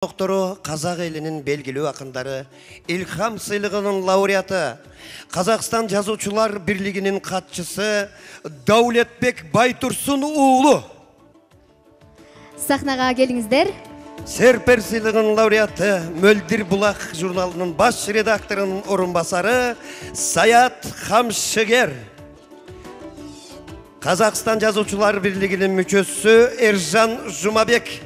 Доктору қазақ елінің белгілі ақындары, Илхам сыйлығының лауреаты, Қазақстан жазушылар бірлігінің хатшысы Даулетбек Байтұрсын ұлы. Сахнаға келіңіздер. Серпер сыйлығының лауреаты, Мөлдір Бұлақ журналының бас редакторының орынбасары Саят Хамшыгер. Қазақстан жазушылар бірлігінің мүшесі Ержан Жұмабек.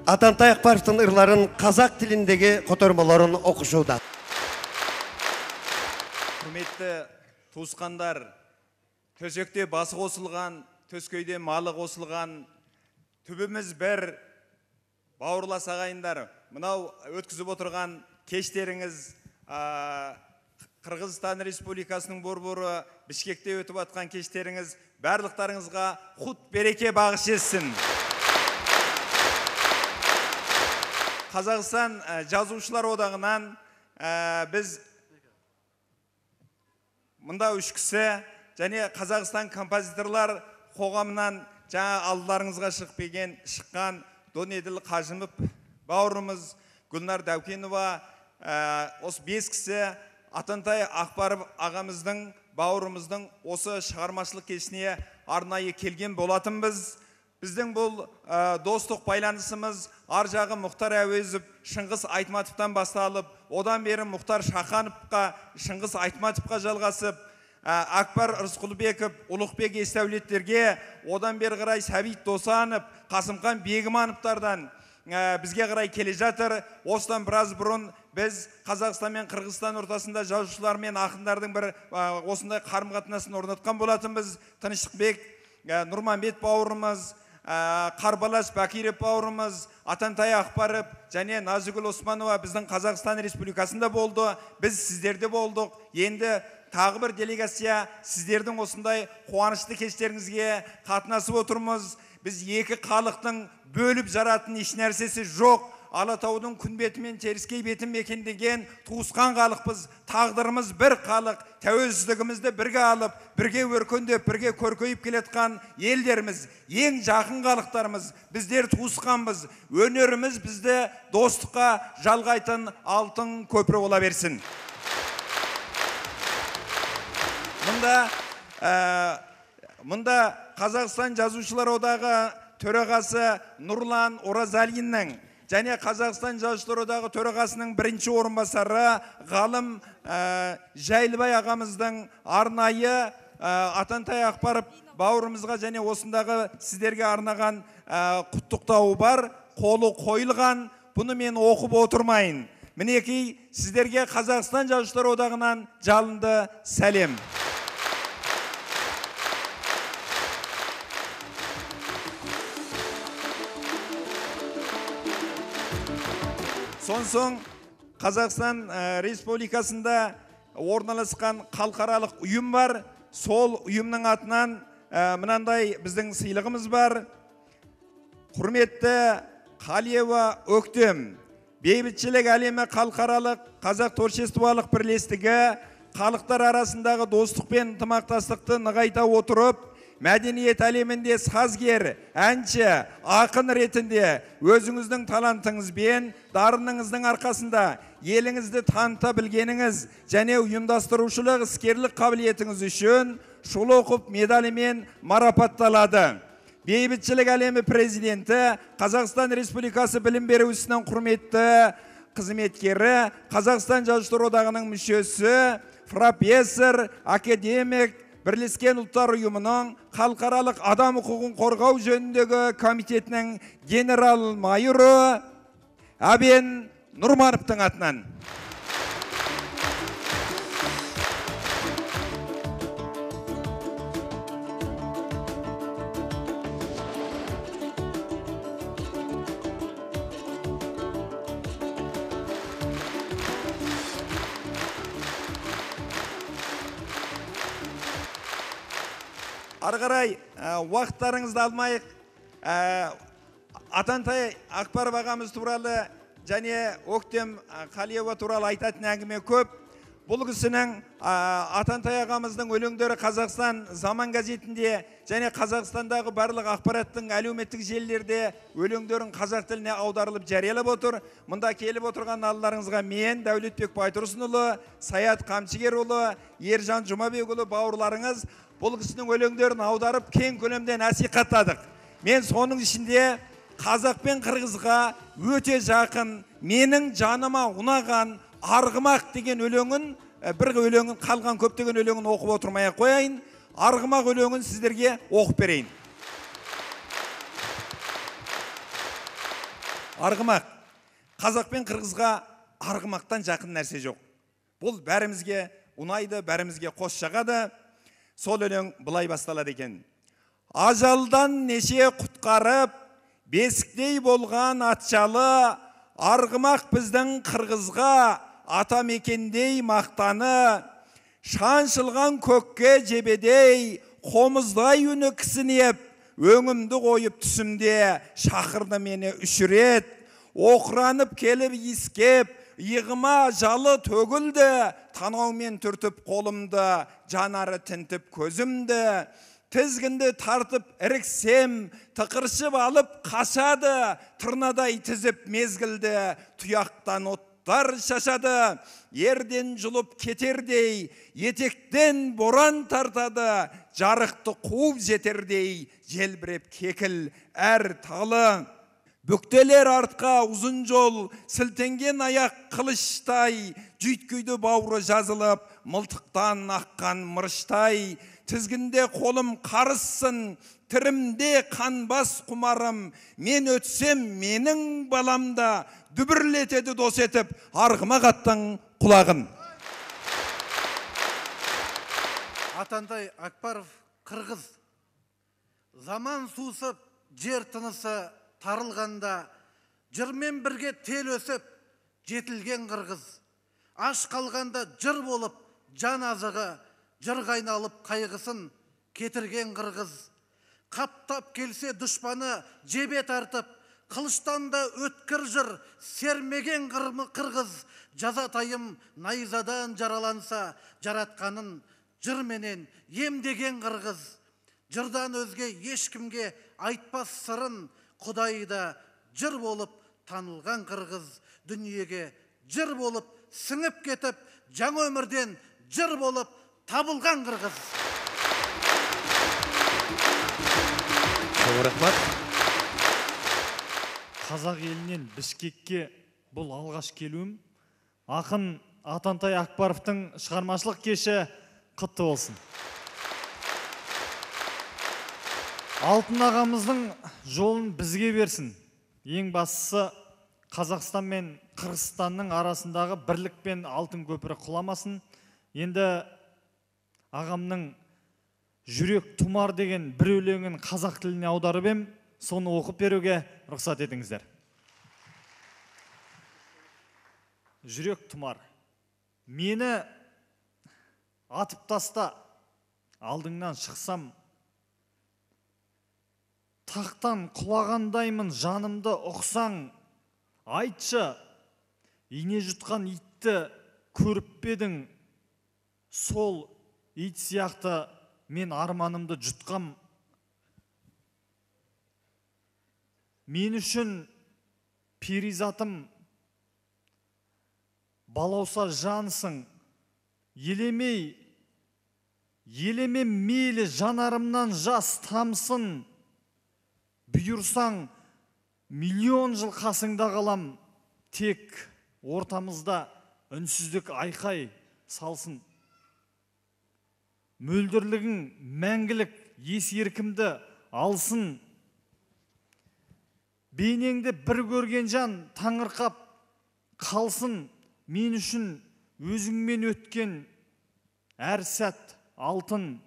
Атантай Ақпараттың ырларын қазақ тіліндегі қотармаларын оқышуда. Құрметті туысқандар, төсекте басы қосылған, төскейде малы қосылған, түбіміз бір бауырлас ағайындар. Мынау өткізіп отырған кештеріңіз Қырғызстан Республикасының борборы Бішкекте өтіп атқан кештеріңіз барлықтарыңызға құт береке бағыштасын. Қазақстан жазушылар одағынан біз мұнда үш кісі және Қазақстан композиторлар қоғамынан жаңа алдыларыңызға шыққан Донеділ Қажымов бауырымыз, Гүлнар Дәукенова, осы бес кісі Атантай Ақпаров ағамыздың, бауырымыздың осы шығармашылық кешіне арнайы келген болатынбыз. Біздің бұл достық байланысымыз ар жағы Мұхтар Әуезов, Шыңғыс Айтматовтан басталып, одан бері Мұхтар Шахановқа, Шыңғыс Айтматовқа жалғасып, Акбар Рысқұлбеков, Ұлықбек Есдәулеттерге, одан бері қарай Сәбит Досанов, Қасымхан Бегімановтардан бізге қарай келе жатыр. Осыдан біраз бұрын біз Қазақстан мен Қырғызстан ортасында жазушылар мен ақындардың бір осындай қарым-қатынасын орнатқан болатынбыз. Тыныштықбек Нұрманбет бауырымыз, Қарбалас Бәкирев бауырымыз, Атантай Ақпаров және Назигүл Османова біздің Қазақстан Республикасында болды. Біз сіздерде болдық. Енді тағы бір делегация сіздердің осындай қуанышты кештеріңізге қатынасып отырмыз. Біз екі халықтың бөліп жаратын еш нәрсесі жоқ. Алатаудың күнбеті мен теріскей бетін мекендеген туысқан халықпыз. Тағдырымыз бір халық, тәуелсіздігімізді бірге алып, бірге өркендеп, бірге көркейіп келетқан елдеріміз, ең жақын халықтарымыз. Біздер туысқанбыз. Өнеріміз бізді достыққа жалғайтын алтын көпір бола берсін. Мұнда Қазақстан жазушылар одағы төрағасы Нұрлан Оразалиннің және Қазақстан жазушылар одағы төрағасының бірінші орынбасары ғалым Жайлыбай ағамыздың арнайы Атантай Ақпаров бауырымызға және осындағы сіздерге арнаған құттықтауы бар. Қолы қойылған. Бұны мен оқып отырмайын. Мінекей сіздерге Қазақстан жазушылар одағынан жалынды сәлем. Сонсоң Қазақстан Республикасында орналасқан халықаралық ұйым бар. Сол ұйымның атынан мынандай біздің сыйлығымыз бар. Құрметті Қалиева Өктем, бейбітшілік әлемі халықаралық қазақ творчестволық бірлестігі халықтар арасындағы достық пен ынтымақтастықты нығайта отырып, мәдениет әлемінде сазгер, әнші, ақын ретінде өзіңіздің талантыңызбен, дарыныңыздың арқасында еліңізді таныта білгеніңіз және ұйымдастырушылық іскерлік қабілетіңіз үшін Шолохов медалімен марапатталады. Бейбітшілік әлемі президенті, Қазақстан Республикасы білім беру ісінің құрметті қызметкері, Қазақстан жазушылар одағының мүшесі, профессор, академик, Бірлескен ұлттар ұйымының халықаралық адам құқығын қорғау жөніндегі комитетінің генерал майоры Әбен Нұрмановтың атынан. Арғарай, уақыттарыңызды алмайық. Атантай Ақпаров ағамыз туралы және Өктем Қалиева туралы айтатын әңгіме көп. Бұл кісінің Атантай ағамыздың өлеңдері Қазақстан Заман газетінде және Қазақстандағы барлық ақпараттың әлеуметтік желілерде өлеңдерін қазақ тіліне аударылып жариялап отыр. Мұнда келіп отырған алдарыңызға мен Дәулетбек Байтұрсынұлы, Саят Қамшигерұлы, Ержан Жұмабекұлы бауырларыңыз бұл кісінің өлеңдерін аударып кең көлемде насихаттадық. Мен соның ішінде қазақ пен қырғызға өте жақын, менің жаныма ұнаған Арғымақ деген өлеңін, бір өлеңін, қалған көптеген өлеңін оқып отырмай қояйын. Арғымақ өлеңін сіздерге оқып берейін. Арғымақ. Қазақ пен қырғызға арғымақтан жақын нәрсе жоқ. Бұл бәрімізге ұнайды, бәрімізге қос жағады. Сол өлең былай басталады екен. Ажалдан неше құтқарып, бесіктей болған атжалы, арғымақ біздің қырғызға атамекендей мақтаны, шаншылған көкке жебедей, қомыздай үні кісінеп, өңімді қойып түсімде шақырды мені үш рет, оқыранып келіп иіскеп, иығыма жалы төгілді, танаумен түртіп қолымды, жанары тінтіп көзімді, тізгінді тартып іріксем, тықыршып алып қашады, тырнадай тізіп мезгілді, тұяқтан оттар шашады, ерден жұлып кетердей, етектен боран тартады, жарықты қуып жетердей, желбіреп кекіл әр талы. Бүктелер артқа ұзын жол, сілтенген аяқ қылыштай, жүйткүйді бауыры жазылып, мылтықтан аққан мырыштай, тізгінде қолым қарыссын, тірімде қанбас құмарым, мен өтсем менің баламда, дүбірлетеді дос етіп, арғымақ аттың құлағын. Атантай Акбаров, қырғыз. Заман сусып, жер тынысы тарылғанда, жырмен бірге тел өсіп, жетілген қырғыз. Аш қалғанда жыр болып, жан азығы, жыр қайналып қайғысын кетірген қырғыз. Қаптап келсе дұшпаны жебе тартып, қылыштан да өткір жыр сермеген қырғыз. Жазатайым найзадан жараланса, жаратқанын жырменен емдеген қырғыз. Жырдан өзге ешкімге айтпас сырын, Құдайда жыр болып танылған қырғыз. Дүниеге жыр болып сіңіп кетіп, жаңа өмірден жыр болып табылған қырғыз. Рахмат. Қазақ елінен Бішкекке бұл алғаш келуім. Ақын Атантай Акбаровтың шығармашылық кеші құтты болсын. Алтын ағамыздың жолын бізге берсін. Ең бастысы Қазақстан мен Қырғызстанның арасындағы бірлік пен алтын көпірі құламасын. Енді ағамның жүрек тұмар деген бір өлеңін қазақ тіліне аударып ем, соны оқып беруге рұқсат етіңіздер. Жүрек тұмар. Мені атып таста, алдыңнан шықсам, тақтан құлағандаймын жанымды ұқсаң, айтшы, ине жұтқан итті көріп бедің, сол ит сияқты мен арманымды жұтқам. Мен үшін перизатым балауса жансың, елеме мейлі жанарымнан жас тамсын, бұйырсаң миллион жыл қасыңда қалам, тек ортамызда үнсіздік айқай салсын. Мөлдірлігің мәңгілік ес еркімді алсын. Бейнеңді бір көрген жан таңырқап қалсын. Мен үшін өзіңмен өткен әр сәт алтын,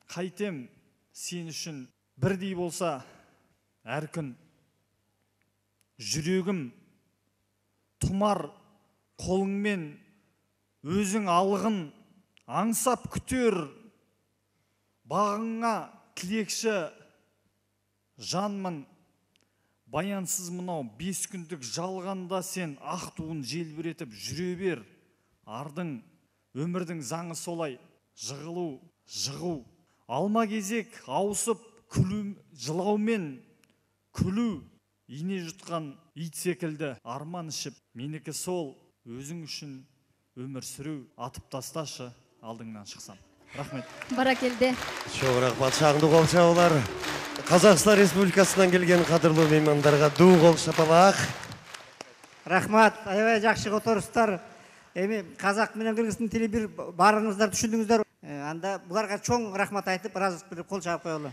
қайтем сен үшін бірдей болса әр күн. Жүрегім тұмар, қолыңмен өзің алғын аңсап күтер, бағыңа тілекші жанмын. Баянсыз мынау 5 күндік жалғанда сен ақ туын желбіретіп жүре бер. Ардың өмірдің заңы солай. Жығылу, жығу, алма кезек ауысып, күлу, жылаумен күлу, ине жұтқан ит секілді арман ішіп, менікі сол, өзің үшін өмір сүру, атып тасташы, алдыңнан шықсам. Рахмет. Баракелде. Çok rahmat, şağındı qol çağılar. Қазақстан Республикасынан келген қадірлі меймандарға ду қол шапалақ. Рахмат, аябай жақсы отырыстар. Эми қазақ менен кыргыздын тили бир барыңыздар, түшүндүңүздөр. Анда буларга чоң рахмат айтып, ыраазылык берип кол чаап коелу.